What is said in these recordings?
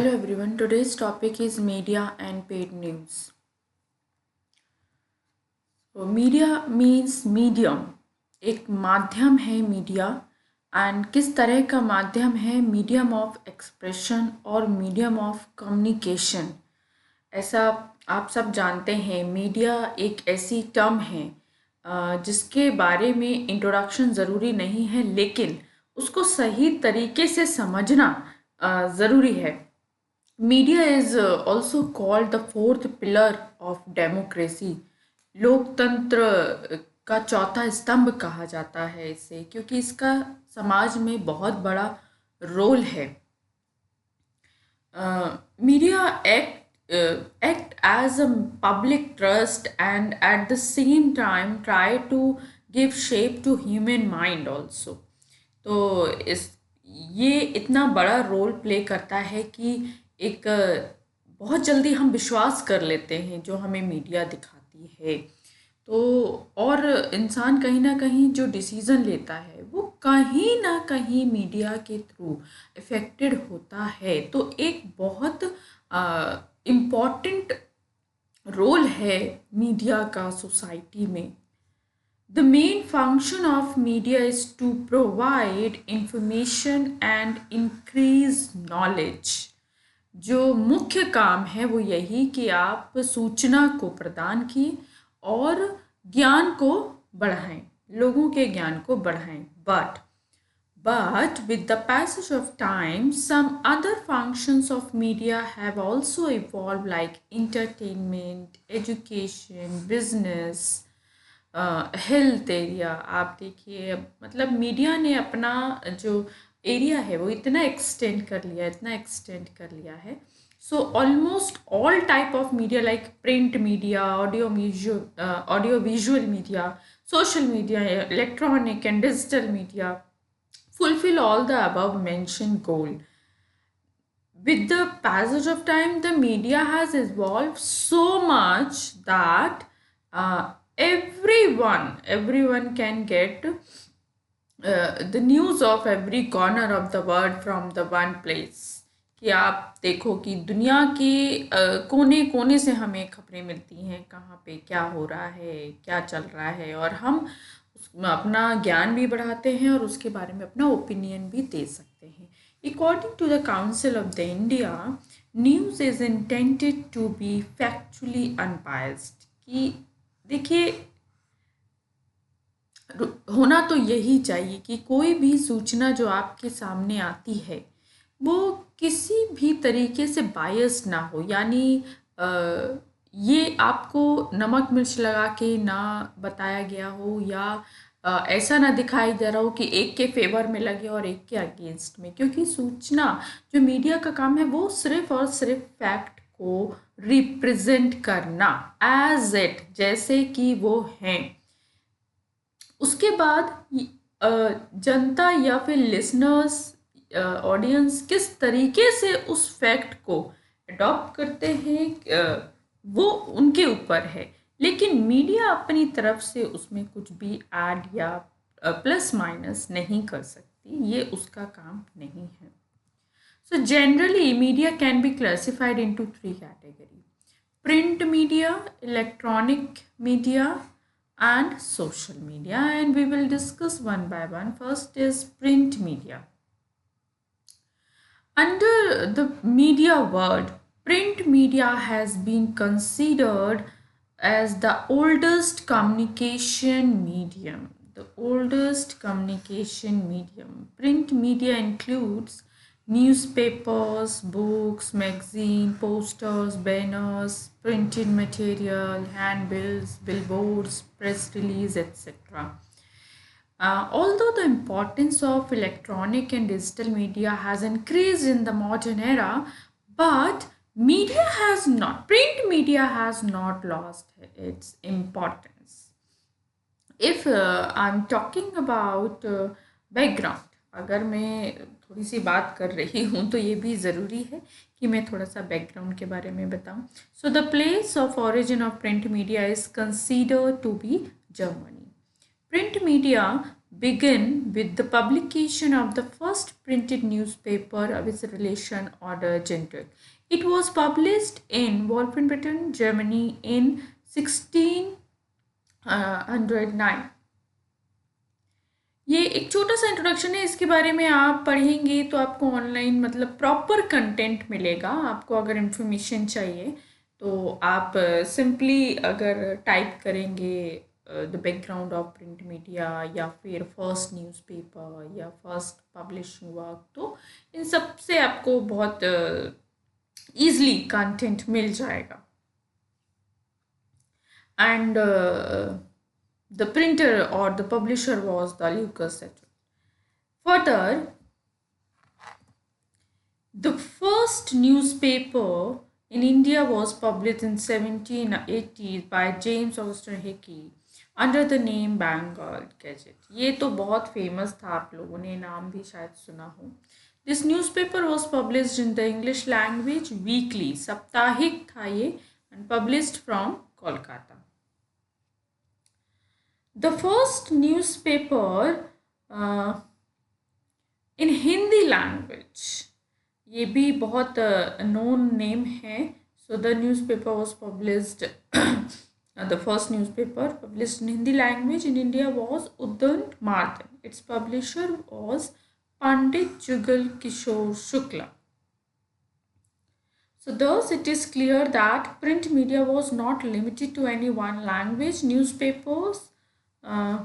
Hello everyone, today's topic is media and paid news. So media means medium, एक माध्यम है media and किस तरह का माध्यम है मीडियम ऑफ एक्सप्रेशन और मीडियम ऑफ कम्युनिकेशन। ऐसा आप सब जानते हैं मीडिया एक ऐसी टर्म है जिसके बारे में इंट्रोडक्शन ज़रूरी नहीं है लेकिन उसको सही तरीके से समझना ज़रूरी है। Media is also called the fourth pillar of democracy. लोकतंत्र का चौथा स्तंभ कहा जाता है इसे, क्योंकि इसका समाज में बहुत बड़ा रोल है। Media act as a public trust and at the same time try to give shape to human mind also। तो इस ये इतना बड़ा रोल प्ले करता है कि एक बहुत जल्दी हम विश्वास कर लेते हैं जो हमें मीडिया दिखाती है। तो और इंसान कहीं ना कहीं जो डिसीज़न लेता है वो कहीं ना कहीं मीडिया के थ्रू इफ़ेक्टेड होता है। तो एक बहुत इम्पॉर्टेंट रोल है मीडिया का सोसाइटी में। The main function of media is to provide information and increase knowledge। जो मुख्य काम है वो यही कि आप सूचना को प्रदान किए और ज्ञान को बढ़ाएं, लोगों के ज्ञान को बढ़ाएं। But with the passage of time, some other functions of media have also evolved, like entertainment, education, business, health area. आप देखिए, मतलब मीडिया ने अपना जो एरिया है वो इतना एक्सटेंड कर लिया है। So almost all type of media like print media, audio visual media, social media, electronic and digital media fulfill all the above mentioned goal. With the passage of time, the media has evolved so much that everyone can get the news of every corner of the world from the one place। कि आप देखो कि दुनिया के कोने कोने से हमें खबरें मिलती हैं, कहाँ पे क्या हो रहा है, क्या चल रहा है, और हम उसमें अपना ज्ञान भी बढ़ाते हैं और उसके बारे में अपना ओपिनियन भी दे सकते हैं। According to the council of the India, news is intended to be factually unbiased. कि देखिए, होना तो यही चाहिए कि कोई भी सूचना जो आपके सामने आती है वो किसी भी तरीके से बायस ना हो, यानी ये आपको नमक मिर्च लगा के ना बताया गया हो, या ऐसा ना दिखाई दे रहा हो कि एक के फेवर में लगे और एक के अगेंस्ट में। क्योंकि सूचना जो मीडिया का काम है वो सिर्फ और सिर्फ फैक्ट को रिप्रेजेंट करना एज इट, जैसे कि वो हैं। उसके बाद जनता या फिर लिसनर्स, ऑडियंस किस तरीके से उस फैक्ट को अडॉप्ट करते हैं वो उनके ऊपर है। लेकिन मीडिया अपनी तरफ से उसमें कुछ भी ऐड या प्लस माइनस नहीं कर सकती, ये उसका काम नहीं है। So generally media can be classified into 3 category: print media, electronic media and social media, and we will discuss one by one. First is print media. Under the media word, print media has been considered as the oldest communication medium. The oldest communication medium. Print media includes newspapers, books, magazine, posters, banners, printed material, handbills, billboards, press release, etc. Although the importance of electronic and digital media has increased in the modern era, but print media has not lost its importance. If I'm talking about background, अगर मैं थोड़ी सी बात कर रही हूँ तो ये भी ज़रूरी है कि मैं थोड़ा सा बैकग्राउंड के बारे में बताऊँ। So the place of origin of print media is considered to be Germany. Print media began with the publication of the first printed newspaper of its relation order generic. It was published in Wolfenbüttel, Germany in 1609. ये एक छोटा सा introduction है, इसके बारे में आप पढ़ेंगे तो आपको ऑनलाइन मतलब प्रॉपर कंटेंट मिलेगा। आपको अगर इन्फॉर्मेशन चाहिए तो आप सिंपली अगर टाइप करेंगे the background of print media या फिर फर्स्ट न्यूज़पेपर या फर्स्ट पब्लिशिंग वर्क, तो इन सब से आपको बहुत ईजली कंटेंट मिल जाएगा। And the printer or the publisher was the Lucas Settle. Further, the first newspaper in India was published in 1780 by James Austin Hickey under the name Bengal Gazette. ये तो बहुत famous था, आप लोगों ने नाम भी शायद सुना हो। This newspaper was published in the English language weekly, साप्ताहिक था ये, and published from Kolkata. The first newspaper in Hindi language, ये भी बहुत known name है. So the newspaper was published, the first newspaper published in Hindi language in India was Udant Mardan. Its publisher was Pandit Jugal Kishore Shukla. So thus it is clear that print media was not limited to any one language. Newspapers,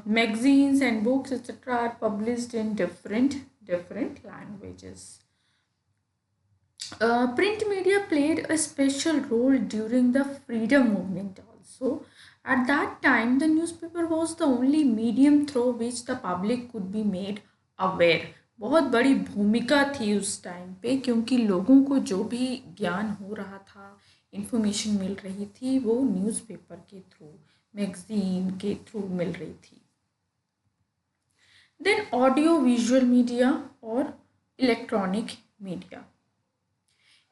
magazines and books etc. are published in different languages. Print media played a special role during the freedom movement also. At that time, the newspaper was the only medium through which the public could be made aware. बहुत बड़ी भूमिका थी उस time पे, क्योंकि लोगों को जो भी ज्ञान हो रहा था, इन्फॉर्मेशन मिल रही थी, वो न्यूज़पेपर के थ्रू, मैगजीन के थ्रू मिल रही थी. देन ऑडियो विजुअल मीडिया और electronic media.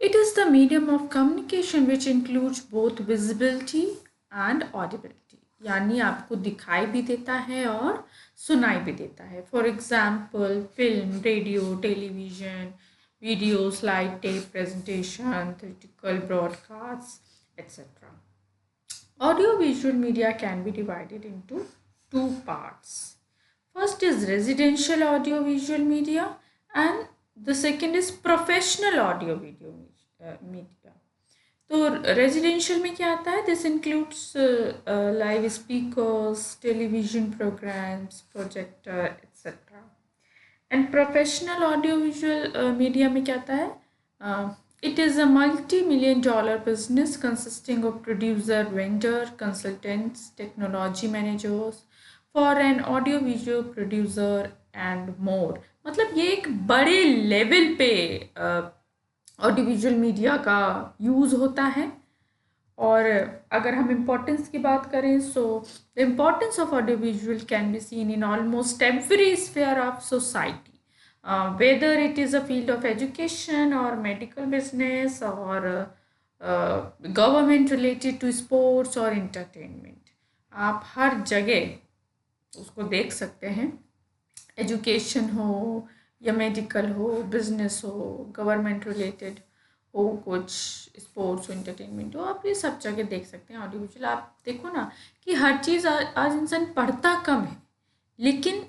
It is the medium of communication which includes both visibility and audibility. यानी आपको दिखाई भी देता है और सुनाई भी देता है. For example film, radio, television, video, slide, tape, presentation, theatrical broadcasts, etc. Audio-visual media can be divided into two parts. First is residential audio-visual media and the second is professional audio-video media. तो residential में क्या आता है? This includes live speakers, television programs, projector etcetera. And professional audio visual media में क्या आता है? It is a multi-million-dollar business consisting of producer, vendor, consultants, technology managers for an audio-visual producer and more. मतलब ये एक बड़े level पे audio visual media का यूज़ होता है. और अगर हम इम्पोर्टेंस की बात करें, so the importance of audio visual can be seen in almost every sphere of society. Whether it is a field of education or medical business or government related to sports or entertainment, आप हर जगह उसको देख सकते हैं. Education हो या medical हो, business हो, गवर्नमेंट रिलेटेड हो, कुछ स्पोर्ट्स हो, एंटरटेनमेंट हो, आप ये सब जगह देख सकते हैं ऑडियो विजुअल. आप देखो ना कि हर चीज़ आज इंसान पढ़ता कम है, लेकिन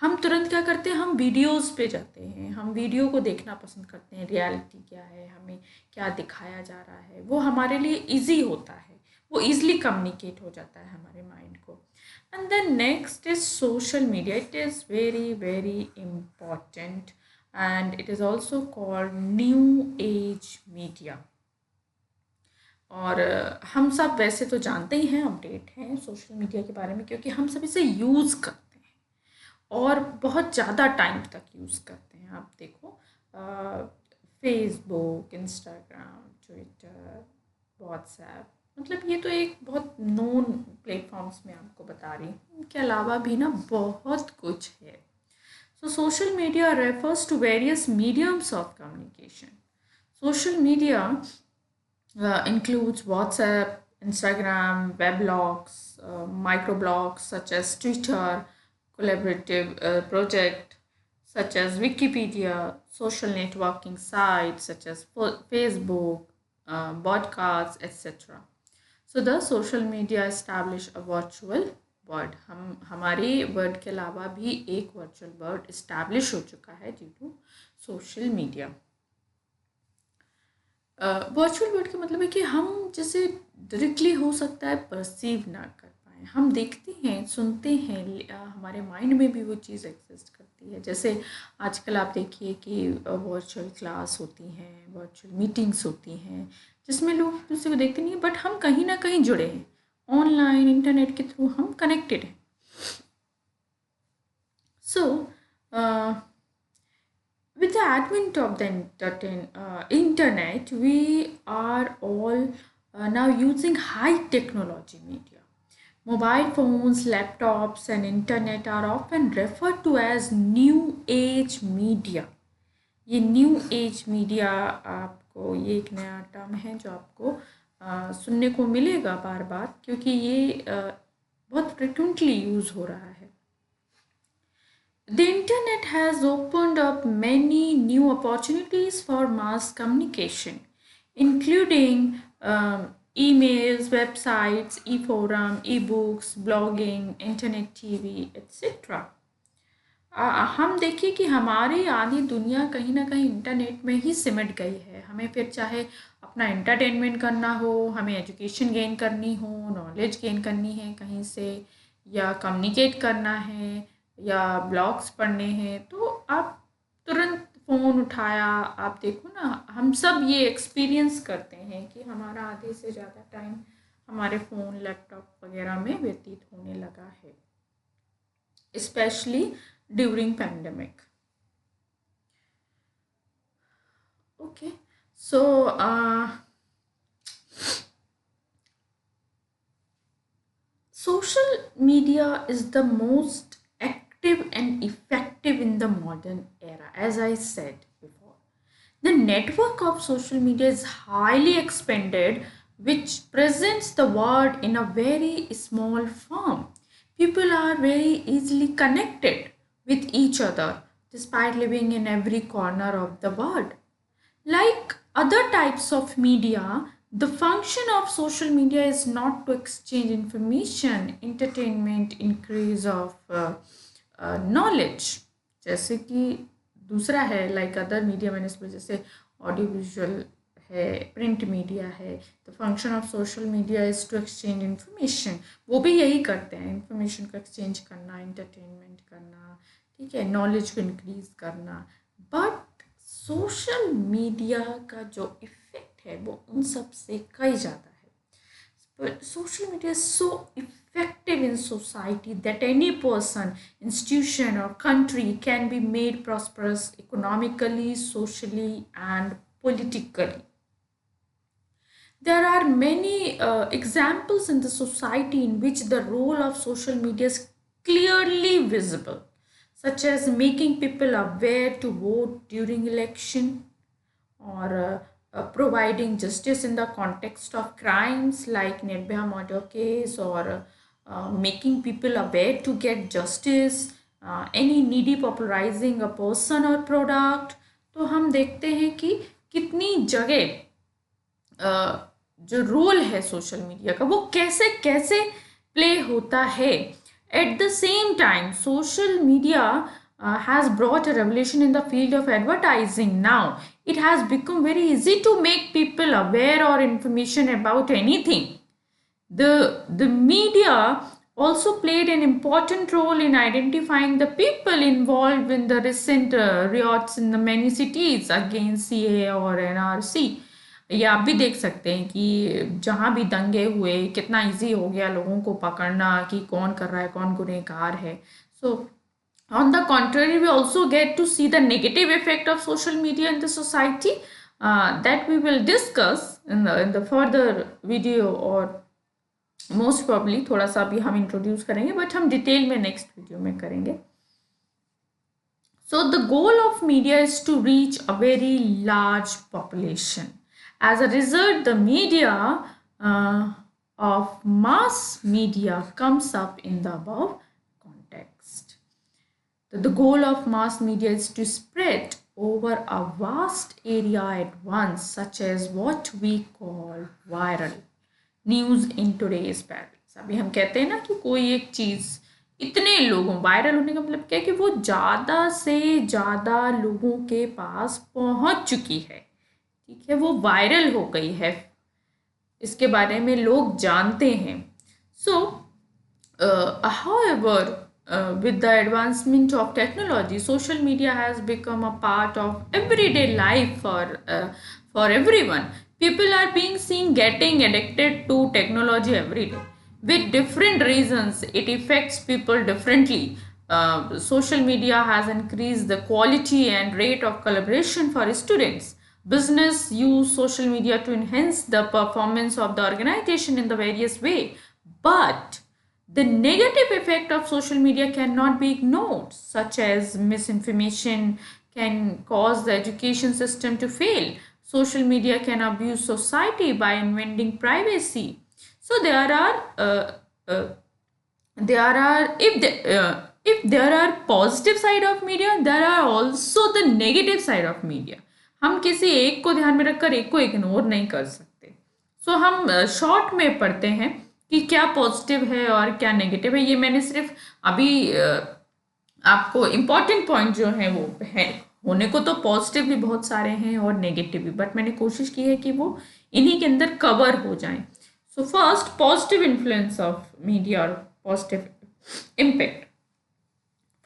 हम तुरंत क्या करते हैं? हम वीडियोस पे जाते हैं, हम वीडियो को देखना पसंद करते हैं. रियलिटी क्या है, हमें क्या दिखाया जा रहा है, वो हमारे लिए इजी होता है, वो ईजिली कम्युनिकेट हो जाता है हमारे माइंड को. And then next is social media. It is very very important and it is also called new age media. और हम सब वैसे तो जानते ही हैं, अपडेट हैं सोशल मीडिया के बारे में, क्योंकि हम सब इसे यूज़ करते हैं और बहुत ज़्यादा टाइम तक यूज़ करते हैं. आप देखो फेसबुक, इंस्टाग्राम, ट्विटर, व्हाट्सएप, मतलब ये तो एक बहुत नोन प्लेटफॉर्म्स में आपको बता रही हूँ. इनके अलावा भी ना बहुत कुछ है. So social media refers to various mediums of communication. Social media includes WhatsApp, Instagram, weblogs, microblogs such as Twitter, collaborative project such as Wikipedia, social networking sites such as Facebook, podcasts, etc. So the social media establish a virtual word हम हमारे word के अलावा भी एक virtual word establish हो चुका है due to social media. Virtual word का मतलब है कि हम जैसे डायरेक्टली हो सकता है परसीव ना कर पाए, हम देखते हैं सुनते हैं, हमारे माइंड में भी वो चीज़ एग्जिस्ट करती है। जैसे आजकल आप देखिए कि वर्चुअल क्लास होती हैं, वर्चुअल मीटिंग्स होती हैं, जिसमें लोग एक दूसरे को देखते नहीं हैं बट हम कहीं ना कहीं जुड़े हैं, ऑनलाइन इंटरनेट के थ्रू हम कनेक्टेड हैं। सो with the advent of the internet, we are all now using high technology media. Mobile phones, laptops, and internet are often referred to as new age media. ये new age media आपको ये एक नया term है जो आपको सुनने को मिलेगा बार बार, क्योंकि ये बहुत फ्रिक्वेंटली यूज़ हो रहा है। The internet has opened up many new opportunities for mass communication, including emails, websites, e-forum, e-books, blogging, internet TV, etc. हम देखिए कि हमारी आधी दुनिया कहीं ना कहीं इंटरनेट में ही सिमट गई है। हमें फिर चाहे अपना एंटरटेनमेंट करना हो, हमें एजुकेशन गेन करनी हो, नॉलेज गेन करनी है कहीं से, या कम्युनिकेट करना है, या ब्लॉग्स पढ़ने हैं, तो आप तुरंत फ़ोन उठाया, आप देखो ना, हम सब ये एक्सपीरियंस करते हैं कि हमारा आधे से ज़्यादा टाइम हमारे फ़ोन लैपटॉप वगैरह में व्यतीत होने लगा है, specially during pandemic. Okay, so social media is the most active and effective in the modern era, as I said before. The network of social media is highly expanded, which presents the world in a very small form. People are very easily connected with each other despite living in every corner of the world. Like other types of media, the function of social media is not to exchange information, entertainment, increase of knowledge. जैसे कि दूसरा है like other media मैंने इसमें जैसे audio visual है, print media है, the function of social media is to exchange information. वो भी यही करते हैं, इन्फॉर्मेशन को एक्सचेंज करना, एंटरटेनमेंट करना, ठीक है, नॉलेज को इंक्रीज करना। बट सोशल मीडिया का जो इफ़ेक्ट है वो उन सब से कई ज़्यादा है। But social media is so effective in society that any person, institution, or country can be made prosperous economically, socially, and politically. There are many examples in the society in which the role of social media is clearly visible, such as making people aware to vote during election, or providing justice in the context of crimes like Nirbhaya murder case, or making people aware to get justice, any needy popularizing a person or product. तो हम देखते हैं कि कितनी जगह जो role है social media का वो कैसे कैसे प्ले होता है। At the same time social media has brought a revolution in the field of advertising. Now it has become very easy to make people aware or information about anything. The media also played an important role in identifying the people involved in the recent riots in the many cities against CAA or NRC. ये आप भी देख सकते हैं कि जहाँ भी दंगे हुए कितना इजी हो गया लोगों को पकड़ना कि कौन कर रहा है, कौन गुनहगार है। सो on the contrary, we also get to see the negative effect of social media in the society that we will discuss in the further video, or most probably थोड़ा सा भी हम इंट्रोड्यूस करेंगे बट हम डिटेल में next video में करेंगे। So the goal of media is to reach a very large population. As a result, the media of mass media comes up in the above context. तो the goal of mass media is to spread over a vast area at once, such as what we call viral news in today's parents. अभी हम कहते हैं ना कि कोई एक चीज़ इतने लोगों, वायरल होने का मतलब क्या है कि वो ज़्यादा से ज़्यादा लोगों के पास पहुंच चुकी है, ठीक है, वो वायरल हो गई है, इसके बारे में लोग जानते हैं. सो however, with the advancement of technology, social media has become a part of everyday life for everyone. People are being seen getting addicted to technology every day with different reasons. It affects people differently. Social media has increased the quality and rate of collaboration for students. Business use social media to enhance the performance of the organization in the various way, but the negative effect of social media cannot be ignored, such as misinformation can cause the education system to fail. Social media can abuse society by inventing privacy. So if there are positive side of media, there are also the negative side of media. हम किसी एक को ध्यान में रखकर एक को ignore नहीं कर सकते. सो हम शॉर्ट में पढ़ते हैं कि क्या पॉजिटिव है और क्या नेगेटिव है. ये मैंने सिर्फ अभी आपको इम्पॉर्टेंट पॉइंट जो है वो है, होने को तो पॉजिटिव भी बहुत सारे हैं और नेगेटिव भी, बट मैंने कोशिश की है कि वो इन्हीं के अंदर कवर हो जाएं. So first, positive influence of media और positive impact.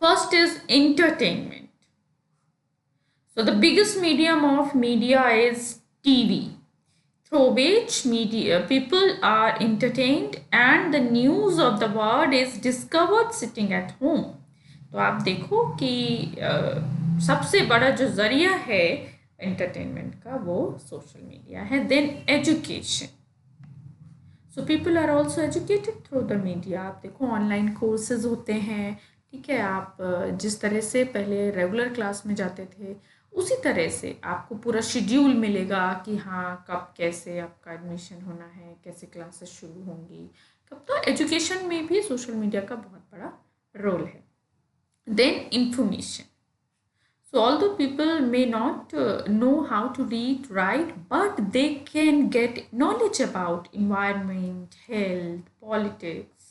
First is entertainment. So the biggest medium of media is TV, through which media people are entertained and the news of the world is discovered sitting at home. तो आप देखो कि सबसे बड़ा जो जरिया है एंटरटेनमेंट का वो सोशल मीडिया है. Then education. So people are also educated through the media. आप देखो ऑनलाइन कोर्सेज होते हैं, ठीक है, आप जिस तरह से पहले रेगुलर क्लास में जाते थे उसी तरह से आपको पूरा शेड्यूल मिलेगा कि हाँ कब कैसे आपका एडमिशन होना है, कैसे क्लासेस शुरू होंगी कब. तो एजुकेशन में भी सोशल मीडिया का बहुत बड़ा रोल है. Then information. So although people may not know how to read, write, but they can get knowledge about environment, health, politics.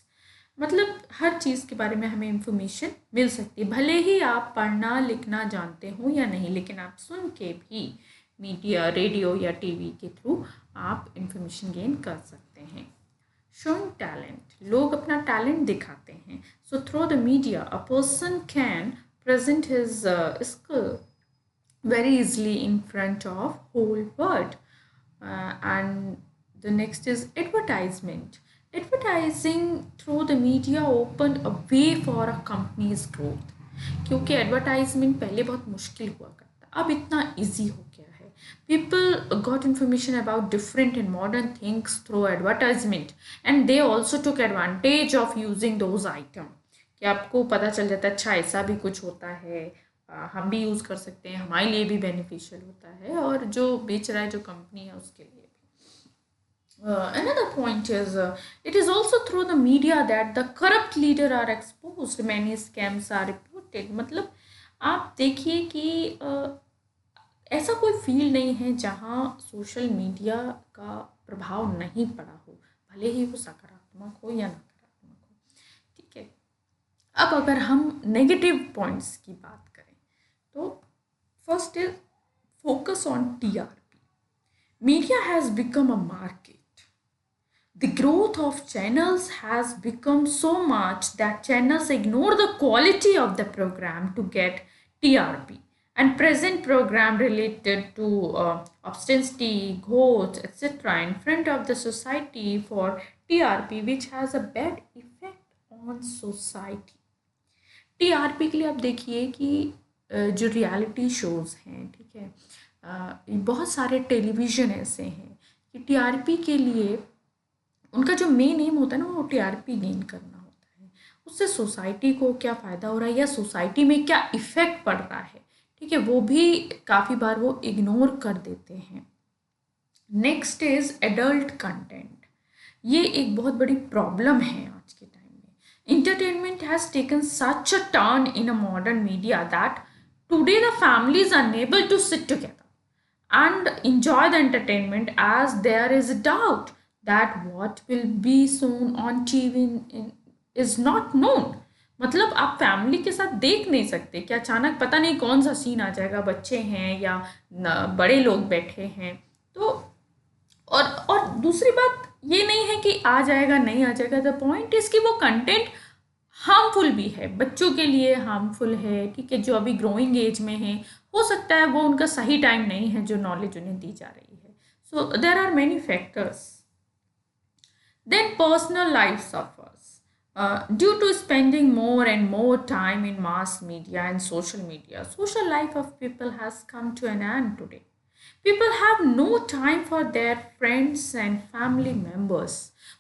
मतलब हर चीज़ के बारे में हमें इंफॉर्मेशन मिल सकती है, भले ही आप पढ़ना लिखना जानते हो या नहीं, लेकिन आप सुन के भी मीडिया, रेडियो या टीवी के थ्रू आप इंफॉर्मेशन गेन कर सकते हैं. Showing talent. लोग अपना टैलेंट दिखाते हैं. So through the media a person can present his skill very easily in front of whole world. And the next is advertisement. Advertising through the media opened a way for a company's growth. क्योंकि advertisement पहले बहुत मुश्किल हुआ करता, अब इतना easy हो गया है. People got information about different and modern things through advertisement, and they also took advantage of using those items. कि आपको पता चल जाता है अच्छा ऐसा भी कुछ होता है, हम भी यूज़ कर सकते हैं, हमारे लिए भी बेनिफिशियल होता है और जो बेच रहा है जो कंपनी है उसके लिए भी. Another point is it is also through the media that the corrupt leader are exposed, many scams are reported. मतलब आप देखिए कि ऐसा कोई फील्ड नहीं है जहाँ सोशल मीडिया का प्रभाव नहीं पड़ा हो, भले ही वो सकारात्मक हो या नकारात्मक हो. ठीक है, अब अगर हम नेगेटिव पॉइंट्स की बात करें तो first is focus on TRP. Media has become a market. The growth of channels has become so much that channels ignore the quality of the program to get TRP. And present program related to obscenity, ghosts, etc. in front of the society for TRP, which has a bad effect on society. TRP के लिए आप देखिए कि जो reality shows हैं, ठीक है, बहुत सारे टेलीविज़न ऐसे हैं कि टीआरपी के लिए उनका जो मेन एम होता है ना वो टीआरपी गेन करना होता है. उससे सोसाइटी को क्या फ़ायदा हो रहा है या सोसाइटी में क्या इफ़ेक्ट पड़ रहा है, ठीक है, वो भी काफ़ी बार वो इग्नोर कर देते हैं. Next is adult content. ये एक बहुत बड़ी प्रॉब्लम है आज के टाइम में Entertainment has taken such a turn in a modern media that today the families are unable to sit together and enjoy the entertainment, as there is a doubt that what will be shown on TV is not known. मतलब आप family के साथ देख नहीं सकते कि अचानक पता नहीं कौन सा सीन आ जाएगा, बच्चे हैं या बड़े लोग बैठे हैं। तो और दूसरी बात ये नहीं है कि आ जाएगा नहीं आ जाएगा, द पॉइंट इज कि वो कंटेंट हार्मफुल भी है, बच्चों के लिए हार्मफुल है, ठीक है, जो अभी ग्रोइंग एज में है, हो सकता है वो उनका सही टाइम नहीं है जो नॉलेज उन्हें दी जा रही है। So there are many factors. Then personal life suffers due to spending more and more time in mass media and social media. Social life of people has come to an end today. People have no time for their friends and family members.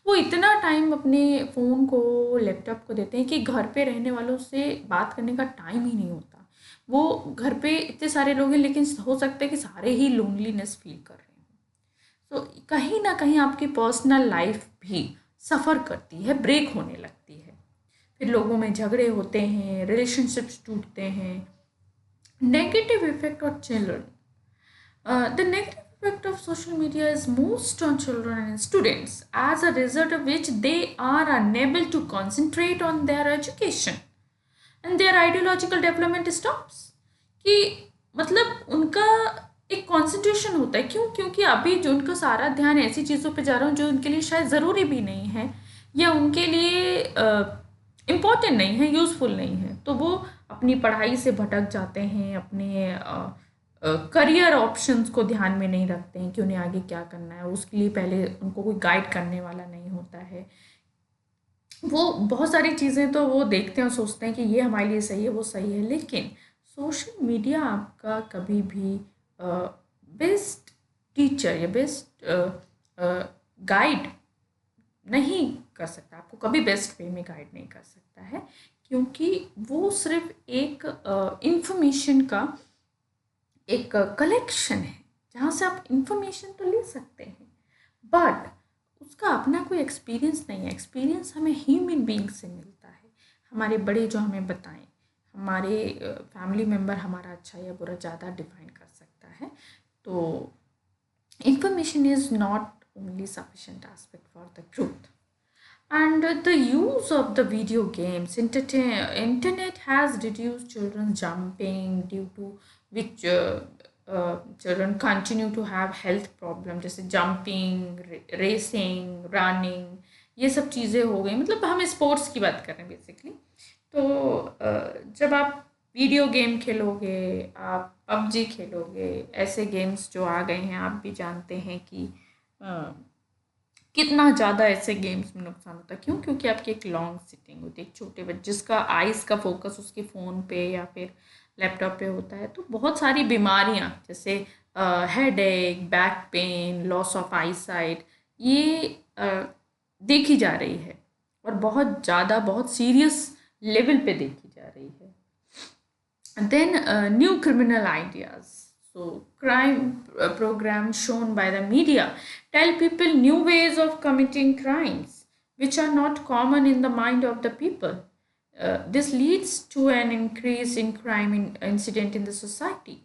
वो इतना time अपने phone को, laptop को देते हैं कि घर पे रहने वालों से बात करने का टाइम ही नहीं होता। वो घर पे इतने सारे लोग हैं, लेकिन हो सकता है कि सारे ही लोनलीनेस फील कर रहे हैं। तो कहीं ना कहीं आपकी पर्सनल लाइफ भी सफ़र करती है, ब्रेक होने लगती है। फिर लोगों में झगड़े होते हैं, रिलेशनशिप्स टूटते हैं। Negative effect on children, the negative effect of social media is most on children and students, as a result of which they are unable to concentrate on their education and their ideological development stops। कि मतलब उनका एक concentration होता है, क्यों? क्योंकि अभी जो उनका सारा ध्यान ऐसी चीज़ों पे जा रहा है जो उनके लिए शायद ज़रूरी भी नहीं है या उनके लिए इम्पोर्टेंट नहीं है, यूज़फुल नहीं है। तो वो अपनी पढ़ाई से भटक जाते हैं, अपने करियर ऑप्शंस को ध्यान में नहीं रखते हैं कि उन्हें आगे क्या करना है। उसके लिए पहले उनको कोई गाइड करने वाला नहीं होता है। वो बहुत सारी चीज़ें तो वो देखते हैं और सोचते हैं कि ये हमारे लिए सही है, वो सही है, लेकिन सोशल मीडिया आपका कभी भी बेस्ट टीचर या बेस्ट गाइड नहीं कर सकता, आपको कभी बेस्ट वे में गाइड नहीं कर सकता है, क्योंकि वो सिर्फ एक इंफॉर्मेशन का एक कलेक्शन है जहाँ से आप इंफॉर्मेशन तो ले सकते हैं, बट उसका अपना कोई एक्सपीरियंस नहीं है। एक्सपीरियंस हमें ह्यूमन बीइंग से मिलता है, हमारे बड़े जो हमें बताएं, हमारे फैमिली मेम्बर हमारा अच्छा या बुरा ज़्यादा डिफाइन कर सकता है। तो information is not only sufficient aspect for the growth. And the use of the video games, internet has reduced children's jumping, due to which children continue to have health problems, जैसे jumping, racing, running, ये सब चीज़ें हो गई। मतलब हम sports की बात कर रहे हैं बेसिकली। तो जब आप वीडियो गेम खेलोगे, आप पबजी खेलोगे, ऐसे गेम्स जो आ गए हैं, आप भी जानते हैं कि कितना ज़्यादा ऐसे गेम्स में नुकसान होता है। क्यों? क्योंकि आपकी एक लॉन्ग सिटिंग होती है, एक छोटे बच्चे जिसका आइज़ का फोकस उसके फ़ोन पे या फिर लैपटॉप पे होता है, तो बहुत सारी बीमारियां जैसे headache, back pain, loss of I site, ये देखी जा रही है और बहुत ज़्यादा, बहुत सीरियस लेवल पे देखी जा रही है। Then new criminal ideas, so crime programs shown by the media tell people new ways of committing crimes which are not common in the mind of the people. This leads to an increase in crime incident in the society.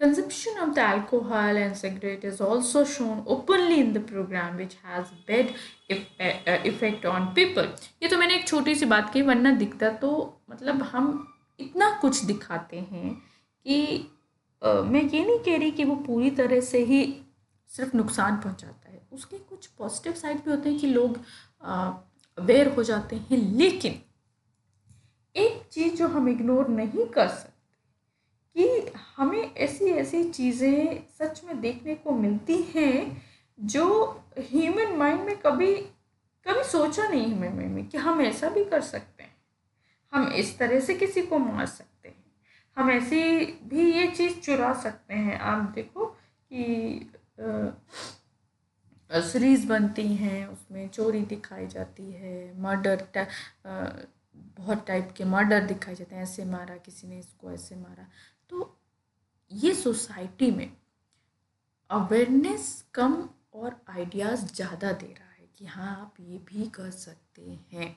Consumption of the alcohol and cigarette is also shown openly in the program, which has bad effect on people. ये तो मैंने एक छोटी सी बात की, वरना दिखता तो मतलब हम इतना कुछ दिखाते हैं कि मैं ये नहीं कह रही कि वो पूरी तरह से ही सिर्फ नुकसान पहुंचाता है, उसके कुछ पॉजिटिव साइड भी होते हैं कि लोग अवेयर हो जाते हैं। लेकिन एक चीज़ जो हम इग्नोर नहीं कर सकते कि हमें ऐसी ऐसी चीज़ें सच में देखने को मिलती हैं जो ह्यूमन माइंड में कभी कभी सोचा नहीं है ह्यूमन माइंड में कि हम ऐसा भी कर सकते हैं, हम इस तरह से किसी को मार सकते हैं, हम ऐसी भी ये चीज़ चुरा सकते हैं। आप देखो कि सीरीज़ बनती हैं, उसमें चोरी दिखाई जाती है, मर्डर, बहुत टाइप के मर्डर दिखाए जाते हैं, ऐसे मारा किसी ने, इसको ऐसे मारा। तो ये सोसाइटी में अवेयरनेस कम और आइडियाज़ ज़्यादा दे रहा है कि हाँ आप ये भी कर सकते हैं।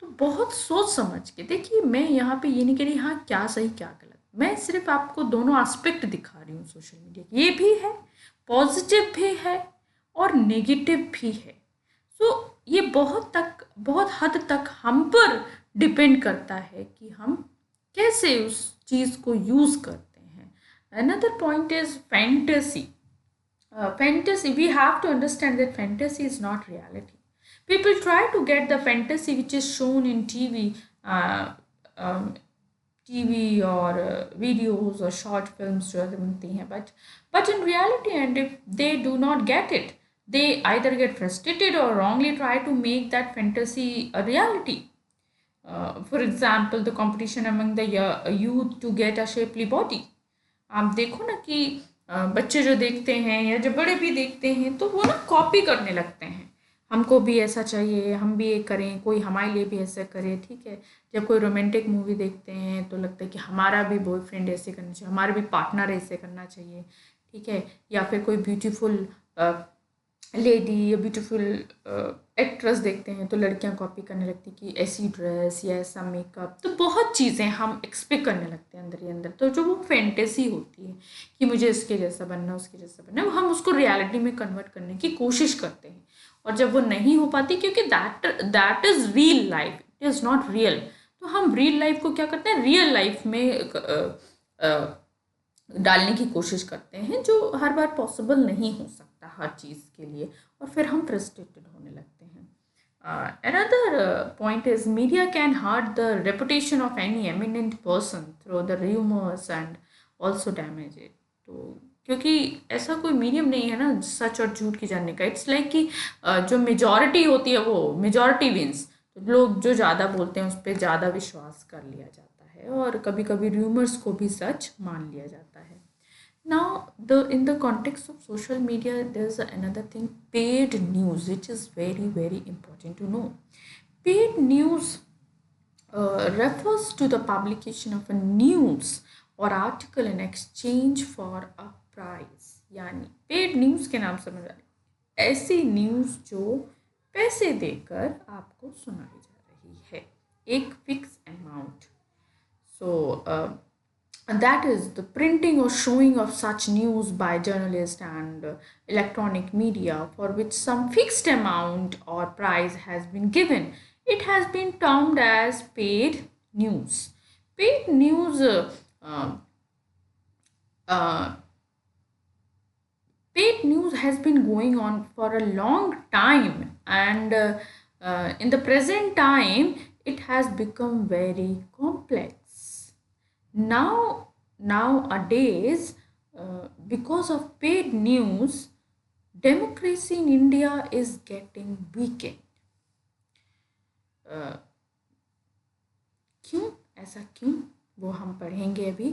तो बहुत सोच समझ के देखिए, मैं यहाँ पे ये नहीं कह रही हाँ क्या सही क्या गलत, मैं सिर्फ आपको दोनों एस्पेक्ट दिखा रही हूँ सोशल मीडिया के। ये भी है, पॉजिटिव भी है और नेगेटिव भी है। सो ये बहुत हद तक हम पर डिपेंड करता है कि हम कैसे उस चीज़ को यूज़ करते हैं। Another point is fantasy. Fantasy, we have to understand that fantasy is not reality. People try to get the fantasy which is shown in TV, um, TV or videos or short films जो बनती हैं, but in reality, and if they do not get it, they either get frustrated or wrongly try to make that fantasy a reality. For example, the competition among the youth to get a shapely body. आप देखो ना कि बच्चे जो देखते हैं या जो बड़े भी देखते हैं तो वो ना कॉपी करने लगते हैं, हमको भी ऐसा चाहिए, हम भी ये करें, कोई हमारे लिए भी ऐसा करे, ठीक है। जब कोई रोमांटिक मूवी देखते हैं तो लगता है कि हमारा भी बॉयफ्रेंड ऐसे करना चाहिए, हमारा भी पार्टनर ऐसे करना चाहिए, ठीक है। या फिर कोई ब्यूटीफुल लेडी या ब्यूटीफुल एक्ट्रेस देखते हैं तो लड़कियां कॉपी करने लगती कि ऐसी ड्रेस या ऐसा मेकअप, तो बहुत चीज़ें हम एक्सपेक्ट करने लगते हैं अंदर ही अंदर। तो जो वो फैंटेसी होती है कि मुझे इसके जैसा बनना, उसके जैसा बनना, वो हम उसको रियलिटी में कन्वर्ट करने की कोशिश करते हैं। और जब वो नहीं हो पाती, क्योंकि that is real life, it is not real, तो हम रियल लाइफ को क्या करते हैं, रियल लाइफ में डालने की कोशिश करते हैं, जो हर बार पॉसिबल नहीं हो सकता हर चीज़ के लिए, और फिर हम फ्रस्ट्रेटेड होने लगते हैं। Another point is media can hurt the reputation of any eminent person through the rumors and also damage it. तो क्योंकि ऐसा कोई मीडियम नहीं है ना सच और झूठ की जानने का। इट्स लाइक कि जो मेजॉरिटी होती है वो मेजॉरिटी विंस, तो लोग जो ज़्यादा बोलते हैं उस पर ज़्यादा विश्वास कर लिया जाता है और कभी कभी रूमर्स को भी सच मान लिया जाता है। Now, in the context of social media, there's another thing, paid news, which is very important to know. Paid news refers to the publication of a news or article in exchange for a prize. यानी paid news के नाम समझ आ रही ऐसी news जो पैसे देकर आपको सुनाई जा रही है, एक fix amount. So and that is the printing or showing of such news by journalists and electronic media for which some fixed amount or price has been given. It has been termed as paid news. Paid news uh, uh, paid news has been going on for a long time, and in the present time it has become very complex. Nowadays, because of paid news, democracy in India is getting weakened. क्यों, ऐसा क्यों, वो हम पढ़ेंगे अभी।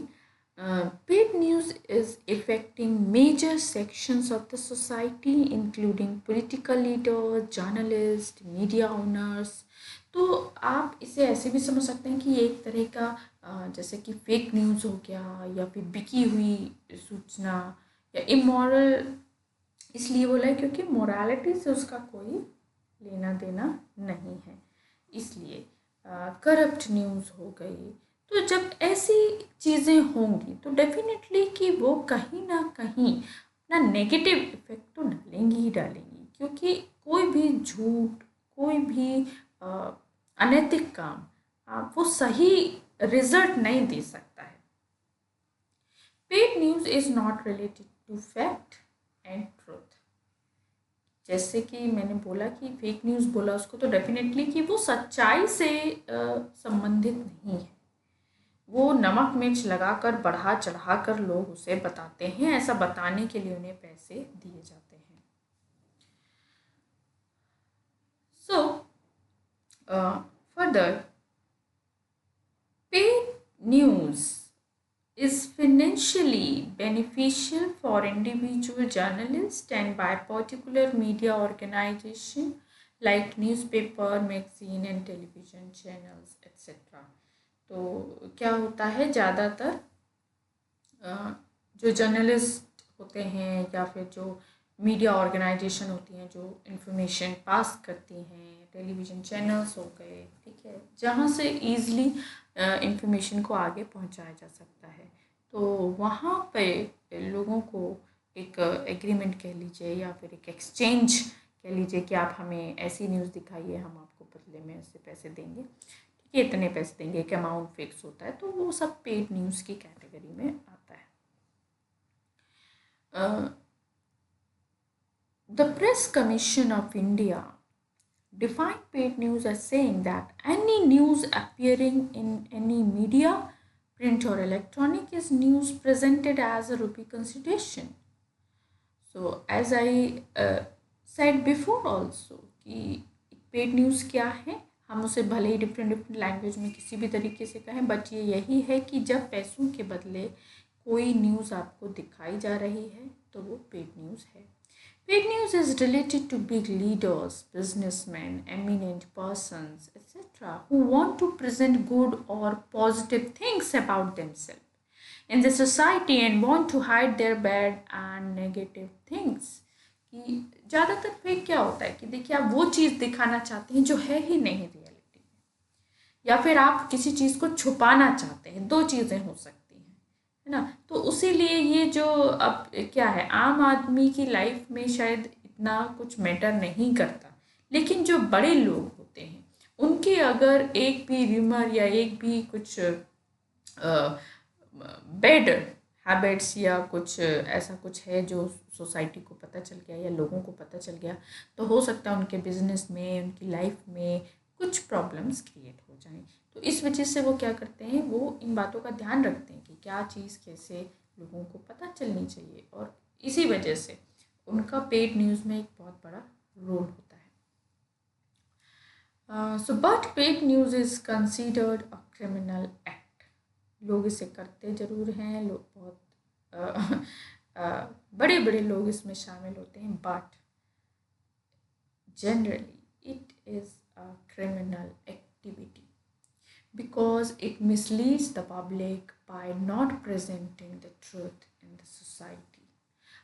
Paid news is affecting major sections of the society, including political leaders, journalists, media owners. तो आप इसे ऐसे भी समझ सकते हैं कि ये एक तरह का जैसे कि फेक न्यूज़ हो गया या फिर बिकी हुई सूचना या इमोरल, इसलिए बोला है क्योंकि मोरालिटी से उसका कोई लेना देना नहीं है, इसलिए करप्ट न्यूज़ हो गई। तो जब ऐसी चीज़ें होंगी तो डेफिनेटली कि वो कहीं ना कहीं अपना नेगेटिव इफेक्ट तो डालेंगी ही डालेंगी, क्योंकि कोई भी झूठ, कोई भी अनैतिक काम वो सही रिजल्ट नहीं दे सकता है। Paid news is not related to fact and truth. जैसे कि मैंने बोला कि फेक न्यूज़ बोला उसको, तो डेफिनेटली कि वो सच्चाई से संबंधित नहीं है, वो नमक मिर्च लगाकर बढ़ा चढ़ाकर लोग उसे बताते हैं, ऐसा बताने के लिए उन्हें पैसे दिए जाते हैं। So further, paid news is financially beneficial for individual journalists and by particular media organization like newspaper, magazine and television channels etc. तो क्या होता है, ज़्यादातर जो जर्नलिस्ट होते हैं या फिर जो मीडिया ऑर्गेनाइजेशन होती हैं जो इंफॉर्मेशन पास करती हैं, टेलीविज़न चैनल्स हो गए, ठीक है, जहाँ से ईज़िली इंफॉर्मेशन को आगे पहुँचाया जा सकता है। तो वहाँ पे लोगों को एक एग्रीमेंट कह लीजिए या फिर एक एक्सचेंज कह लीजिए कि आप हमें ऐसी न्यूज़ दिखाइए, हम आपको बदले में ऐसे पैसे देंगे, ठीक है, इतने पैसे देंगे, एक अमाउंट फिक्स होता है। तो वो सब पेड न्यूज़ की कैटेगरी में आता है। The Press Commission of India defined paid news as saying that any news appearing in any media, print or electronic, is news presented as a rupee consideration. So as I said before also कि paid news क्या है, हम उसे भले ही different language में किसी भी तरीके से कहें, बट ये यही है कि जब पैसों के बदले कोई न्यूज़ आपको दिखाई जा रही है तो वो पेड न्यूज़ है। Paid news is related to big leaders, businessmen, eminent persons, etc., who want to present good or positive things about themselves in the society and want to hide their bad and negative things. कि ज़्यादातर fake क्या होता है कि देखिए आप वो चीज़ दिखाना चाहते हैं जो है ही नहीं रियलिटी में, या फिर आप किसी चीज़ को छुपाना चाहते हैं, दो चीज़ें हो सकती है ना। तो उसी लिए ये जो अब क्या है, आम आदमी की लाइफ में शायद इतना कुछ मैटर नहीं करता, लेकिन जो बड़े लोग होते हैं उनके अगर एक भी र्यूमर या एक भी कुछ बैड हैबिट्स या कुछ ऐसा कुछ है जो सोसाइटी को पता चल गया या लोगों को पता चल गया, तो हो सकता है उनके बिजनेस में, उनकी लाइफ में कुछ प्रॉब्लम्स क्रिएट हो जाएं। तो इस वजह से वो क्या करते हैं, वो इन बातों का ध्यान रखते हैं कि क्या चीज़ कैसे लोगों को पता चलनी चाहिए, और इसी वजह से उनका पेड न्यूज़ में एक बहुत बड़ा रोल होता है। So but paid news is considered a criminal act. लोग इसे करते ज़रूर हैं, लोग बहुत बड़े बड़े लोग इसमें शामिल होते हैं, but generally it is a criminal activity because it misleads the public by not presenting the truth in the society.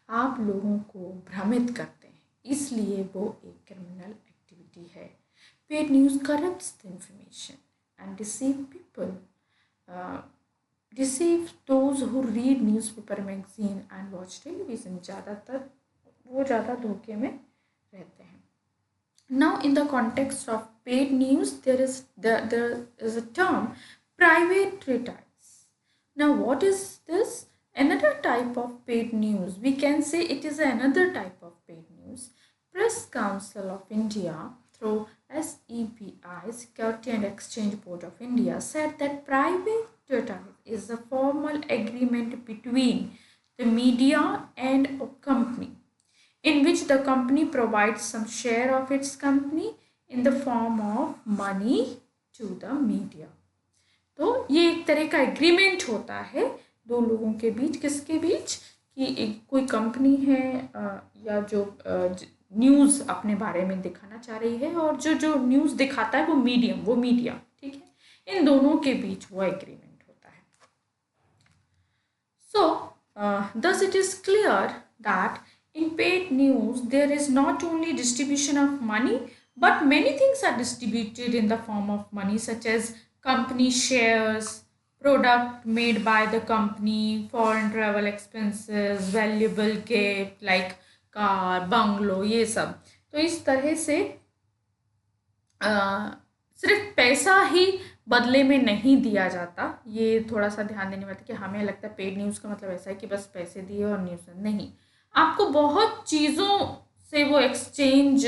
आप लोगों को भ्रमित करते हैं, इसलिए वो एक क्रिमिनल एक्टिविटी है। Paid news corrupts the information and deceive people, deceive those who read newspaper, magazine and watch television. ज़्यादातर वो ज़्यादा धोखे में रहते हैं। Now, in the context of paid news, there is a term, private ties. Now, what is this? Another type of paid news. We can say it is another type of paid news. Press Council of India, through SEBI, Security and Exchange Board of India, said that private ties is a formal agreement between the media and a company, in which the company provides some share of its company in the form of money to the media. तो ये एक तरह का agreement होता है दो लोगों के बीच, किसके बीच, कि एक कोई कंपनी है या जो न्यूज़ अपने बारे में दिखाना चाह रही है, और जो न्यूज़ दिखाता है वो मीडिया, ठीक है, इन दोनों के बीच वो एग्रीमेंट होता है। So, thus it is clear that in paid news, there is not only distribution of money, but many things are distributed in the form of money, such as company shares, product made by the company, foreign travel expenses, valuable gift like car, bungalow, ये सब। तो इस तरह से सिर्फ पैसा ही बदले में नहीं दिया जाता, ये थोड़ा सा ध्यान देने वाला कि हमें लगता है पेड न्यूज़ का मतलब ऐसा है कि बस पैसे दिए और न्यूज़ नहीं, आपको बहुत चीज़ों से वो एक्सचेंज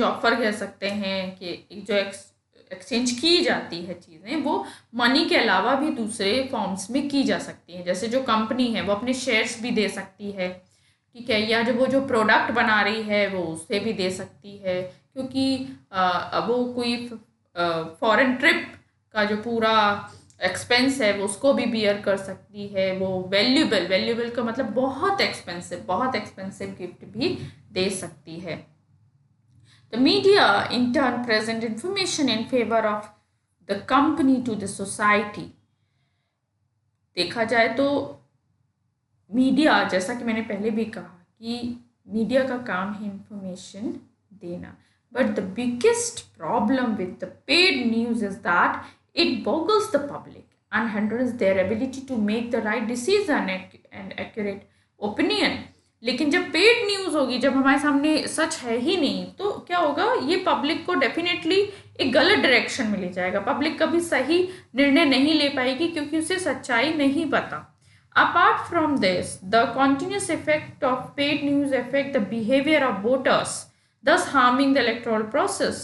ऑफर कह सकते हैं कि जो एक्सचेंज की जाती है चीज़ें, वो मनी के अलावा भी दूसरे फॉर्म्स में की जा सकती हैं। जैसे जो कंपनी है वो अपने शेयर्स भी दे सकती है, ठीक है, या वो जो प्रोडक्ट बना रही है वो उससे भी दे सकती है, क्योंकि अब वो कोई फॉरेन ट्रिप का जो पूरा एक्सपेंस है वो उसको भी बियर कर सकती है, वो वैल्यूबल का मतलब बहुत एक्सपेंसिव गिफ्ट भी दे सकती है। The media in turn present information in favour of the company to the society. देखा जाए तो मीडिया, जैसा कि मैंने पहले भी कहा कि मीडिया का काम है इंफॉर्मेशन देना, but the biggest problem with the paid news is that it boggles the public and hinders their ability to make the right decision and accurate opinion. लेकिन जब पेड न्यूज़ होगी, जब हमारे सामने सच है ही नहीं, तो क्या होगा, ये पब्लिक को डेफिनेटली एक गलत डायरेक्शन में ले जाएगा। पब्लिक कभी सही निर्णय नहीं ले पाएगी क्योंकि उसे सच्चाई नहीं पता। Apart from this, the continuous effect of paid news affect the behavior of voters, thus harming the electoral process.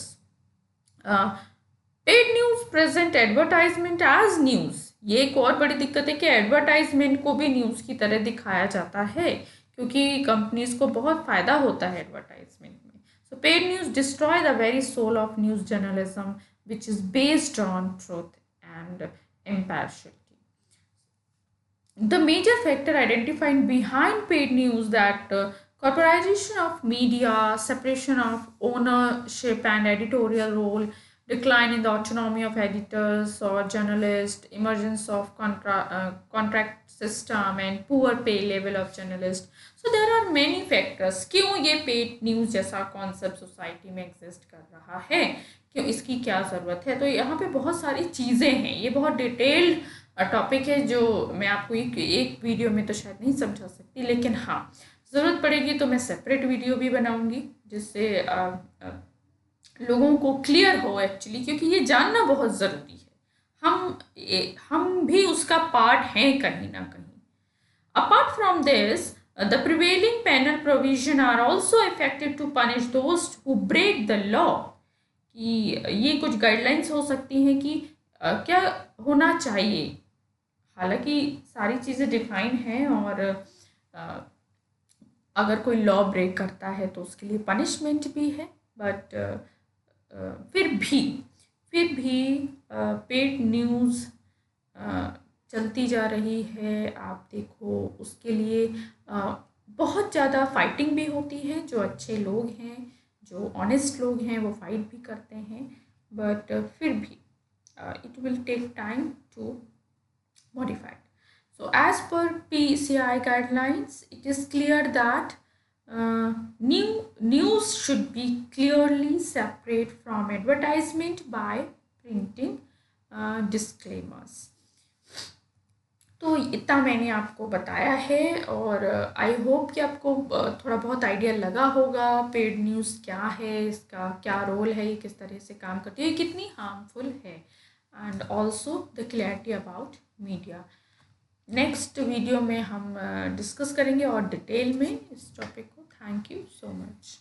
Paid news present advertisement as news. ये एक और बड़ी दिक्कत है कि एडवर्टाइजमेंट को भी न्यूज़ की तरह दिखाया जाता है, क्योंकि कंपनीज को बहुत फ़ायदा होता है एडवर्टाइजमेंट में। So paid news destroy the very soul of news journalism which is based on truth and impartiality. The major factor identified behind paid news that corporatization of media, separation of ownership and editorial role, decline in the autonomy of editors or journalists, emergence of contract system and poor pay level of journalists. So there are many factors क्यों ये paid news जैसा concept society में exist कर रहा है, क्यों इसकी क्या ज़रूरत है। तो यहाँ पे बहुत सारी चीज़ें हैं, ये बहुत डिटेल्ड टॉपिक है जो मैं आपको एक वीडियो में तो शायद नहीं समझा सकती, लेकिन हाँ ज़रूरत पड़ेगी तो मैं सेपरेट वीडियो भी बनाऊंगी जिससे लोगों को क्लियर हो एक्चुअली, क्योंकि ये जानना बहुत ज़रूरी है। हम भी उसका पार्ट हैं कहीं ना कहीं। Apart from this, the prevailing penal provision are also effective to punish those who break the law. कि ये कुछ गाइडलाइंस हो सकती हैं कि क्या होना चाहिए। हालांकि सारी चीज़ें डिफाइन हैं और अगर कोई लॉ ब्रेक करता है तो उसके लिए पनिशमेंट भी है, बट फिर भी पेड न्यूज़ चलती जा रही है। आप देखो उसके लिए बहुत ज़्यादा फाइटिंग भी होती है। जो अच्छे लोग हैं, जो ऑनेस्ट लोग हैं, वो फाइट भी करते हैं, बट फिर भी it will take time to modify it. So as per PCI guidelines, it is clear that news should be clearly separate from advertisement by printing disclaimers. तो इतना मैंने आपको बताया है और आई होप कि आपको थोड़ा बहुत आइडिया लगा होगा पेड न्यूज़ क्या है, इसका क्या रोल है, ये किस तरह से काम करती है, ये कितनी हार्मफुल है, and also the clarity about media. Next video में हम डिस्कस करेंगे और डिटेल में इस टॉपिक को। Thank you so much.